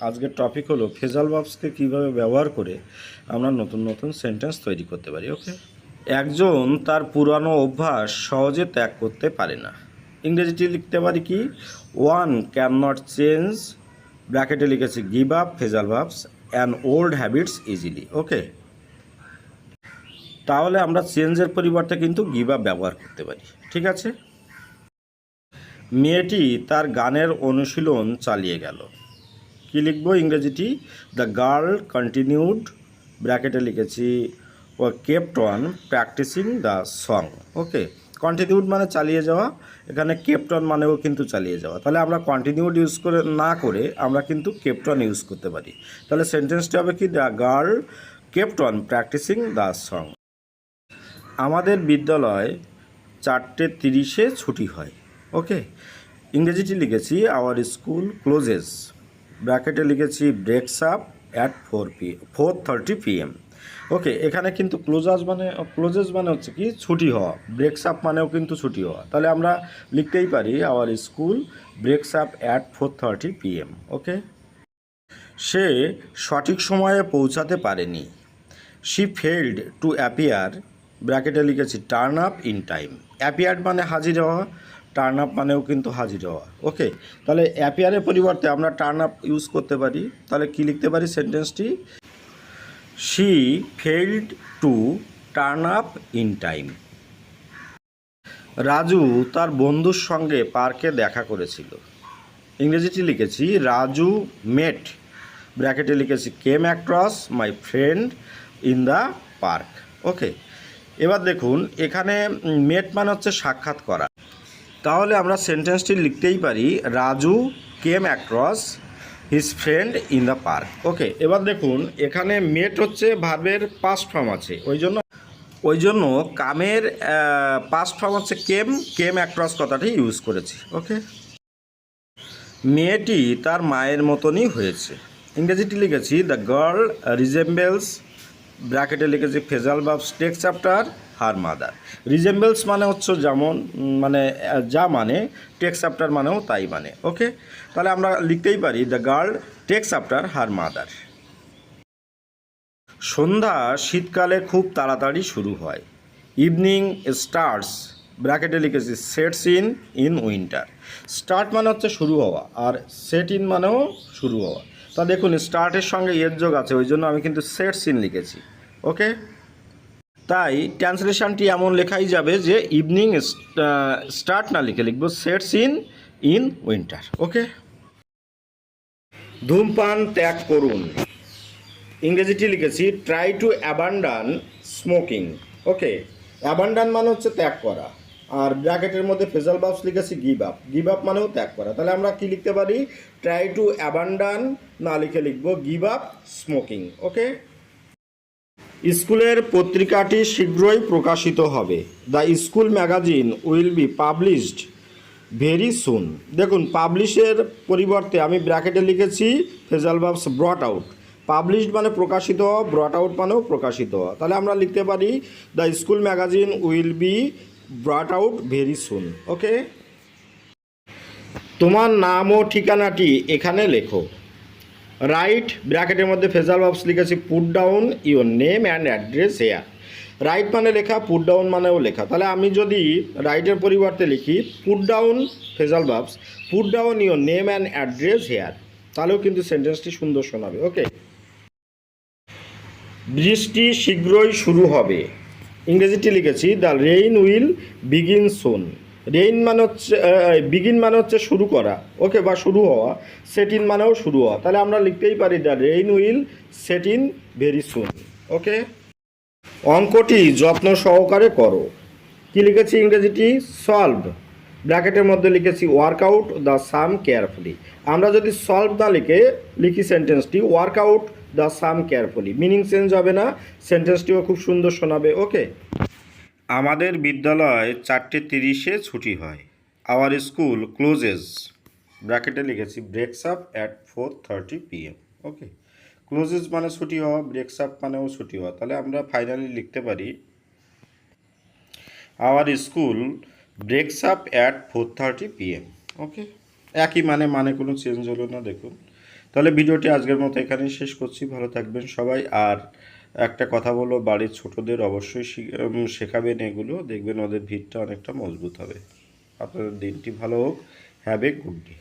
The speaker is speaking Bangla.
আজকের টপিক হলো ফ্রেজাল ভার্বসকে কীভাবে ব্যবহার করে আমরা নতুন নতুন সেন্টেন্স তৈরি করতে পারি। ওকে, একজন তার পুরানো অভ্যাস সহজে ত্যাগ করতে পারে না। ইংরেজিটি লিখতে পারি কি, ওয়ান ক্যান নট চেঞ্জ, ব্র্যাকেটে লিখেছি give up phrasal verbs and old habits easily. Okay, তাহলে আমরা চেঞ্জের পরিবর্তে কিন্তু গিভ আপ ব্যবহার করতে পারি। ঠিক আছে, মেয়েটি তার গানের অনুশীলন চালিয়ে গেল। কি লিখবো ইংরেজিটি, দ্য গার্ল কন্টিনিউড, ব্র্যাকেটে লিখেছি ও kept on practising the song. Okay, continued মানে চালিয়ে যাওয়া, এখানে কেপ্ট অন মানেও কিন্তু চালিয়ে যাওয়া। তাহলে আমরা কন্টিনিউড ইউজ করে না করে আমরা কিন্তু কেপ্ট অন ইউজ করতে পারি। তাহলে সেন্টেন্সটি হবে কি, the girl kept on practising the song. আমাদের বিদ্যালয় 4:30 ছুটি হয়। ওকে, ইংরেজিটি লিখেছি আওয়ার স্কুল ক্লোজেস, ব্র্যাকেটে লিখেছি ব্রেকস আপ অ্যাট 4:30 PM। ওকে, এখানে কিন্তু ক্লোজেস মানে হচ্ছে কি ছুটি হওয়া, ব্রেকস আপ মানেও কিন্তু ছুটি হওয়া। তাহলে আমরা লিখতেই পারি our school ব্রেকস up at 4:30 PM। ওকে, সে সঠিক সময়ে পৌঁছাতে পারেনি, শি ফেইল্ড টু অ্যাপিয়ার, ব্র্যাকেটে লিখেছি turn up in time. Appear মানে হাজির হওয়া, টার্ন আপ মানেও কিন্তু হাজির হওয়া। ওকে, তাহলে অ্যাপিয়ারের পরিবর্তে আমরা টার্ন আপ ইউজ করতে পারি। তাহলে কি লিখতে পারি সেন্টেন্সটি, she failed to turn up in time. Raju তার বন্ধুর সঙ্গে পার্কে দেখা করেছিল। ইংরেজিটি লিখেছি রাজু মেট, ব্র্যাকেটে লিখেছি came across my friend in the park. Okay, এবার দেখুন এখানে মেট মানে হচ্ছে সাক্ষাৎ করা। তাহলে আমরা সেন্টেন্সটি লিখতেই পারি Raju came across his friend in the park. Okay, এবার দেখুন এখানে মেট হচ্ছে ভার্বের পাস্ট ফর্ম আছে, ওই জন্য কামের পাস্ট ফর্ম হচ্ছে কেম অ্যাক্রস কথাটি ইউজ করেছি। ওকে, মেয়েটি তার মায়ের মতনই হয়েছে। ইংরেজিটি লিখেছি দ্য গার্ল রিজেম্বলস, ব্র্যাকেটে লিখেছি phrasal verbs text after her mother. Resembles মানে হচ্ছে যেমন মানে যা মানে, টেক্সট আফটার মানেও তাই মানে। ওকে, তাহলে আমরা লিখতেই পারি the girl takes after her mother. সন্ধ্যা শীতকালে খুব তাড়াতাড়ি শুরু হয়, ইভিনিং স্টার্টস, ব্র্যাকেটে লিখেছি সেটস ইন উইন্টার। স্টার্ট মানে হচ্ছে শুরু হওয়া, আর সেট ইন মানেও শুরু হওয়া। তা দেখুন স্টার্টের সঙ্গে এর যোগ আছে, ওই জন্য আমি কিন্তু সেটস ইন লিখেছি। ওকে, তাই ট্রান্সলেশনটি এমন লেখাই যাবে যে ইভিনিং স্টার্ট না লিখে লিখবো সেটস ইন উইন্টার। ওকে, ধূমপান ত্যাগ করুন, ইংরেজিটি লিখেছি try to abandon smoking. Okay, abandon মানে হচ্ছে ত্যাগ করা, আর ব্র্যাকেটের মধ্যে ফ্রেজাল ভার্বস লিখেছি গিভ আপ মানেও ত্যাগ করা। তাহলে আমরা কি লিখতে পারি, ট্রাই টু অ্যাবান্ডান না লিখে লিখবো গিভ আপ স্মোকিং। ওকে, স্কুলের পত্রিকাটি শীঘ্রই প্রকাশিত হবে, the school magazine will B published very soon. দেখুন পাবলিশের পরিবর্তে আমি ব্র্যাকেটে লিখেছি ফ্রেজাল ভার্বস ব্রট আউট। পাবলিশড মানে প্রকাশিত হওয়া, ব্রট আউট মানেও প্রকাশিত হওয়া। তাহলে আমরা লিখতে পারি the school magazine will be brought out very soon. Okay, তোমার নাম ও ঠিকানাটি এখানে লেখো, রাইট, ব্র্যাকেটের মধ্যে ফ্রেজাল ভার্বস লিখেছি put down your name and address here. Right মানে লেখা, পুট ডাউন মানেও লেখা। তাহলে আমি যদি রাইটের পরিবর্তে লিখি put down phrasal verbs put down your name and address here, তাহলেও কিন্তু সেন্টেন্সটি সুন্দর শোনাবে। ওকে, বৃষ্টি শীঘ্রই শুরু হবে, ইংরেজিটি লিখেছি the rain will begin soon. Rain মানে হচ্ছে বিগিন মানে হচ্ছে শুরু করা, ওকে, বা শুরু হওয়া। সেট ইন মানেও শুরু হওয়া। তাহলে আমরা লিখতেই পারি the rain will set in very soon. Okay, অঙ্কটি যত্ন সহকারে করো, কি লিখেছি ইংরেজিটি সলভ, ব্র্যাকেটের মধ্যে লিখেছি ওয়ার্কআউট দ্য সাম কেয়ারফুলি। আমরা যদি সলভ না লিখি সেন্টেন্সটি work out the sum carefully, meaning change হবে না, সেন্টেন্সটিও খুব সুন্দর শোনাবে। ওকে, আমাদের বিদ্যালয় 4:30 ছুটি হয়, আওয়ার স্কুল ক্লোজেস, ব্র্যাকেটে লিখেছি ব্রেকস up at 4:30 PM। Okay, clauses মানে ছুটি হওয়া, ব্রেকস আপ মানেও ছুটি হওয়া। তাহলে আমরা ফাইনালি লিখতে পারি our school ব্রেকস up at 4:30 PM। ওকে, একই মানে কোনো চেঞ্জ হলো না দেখুন। তাহলে ভিডিওটি আজকের মতো এখানেই শেষ করছি। ভালো থাকবেন সবাই। আর একটা কথা বলো, বাড়ির ছোটদের অবশ্যই শেখাবেন এগুলো, দেখবেন ওদের ভিতটা অনেকটা মজবুত হবে। আপনাদের দিনটি ভালো হোক। Have a good day.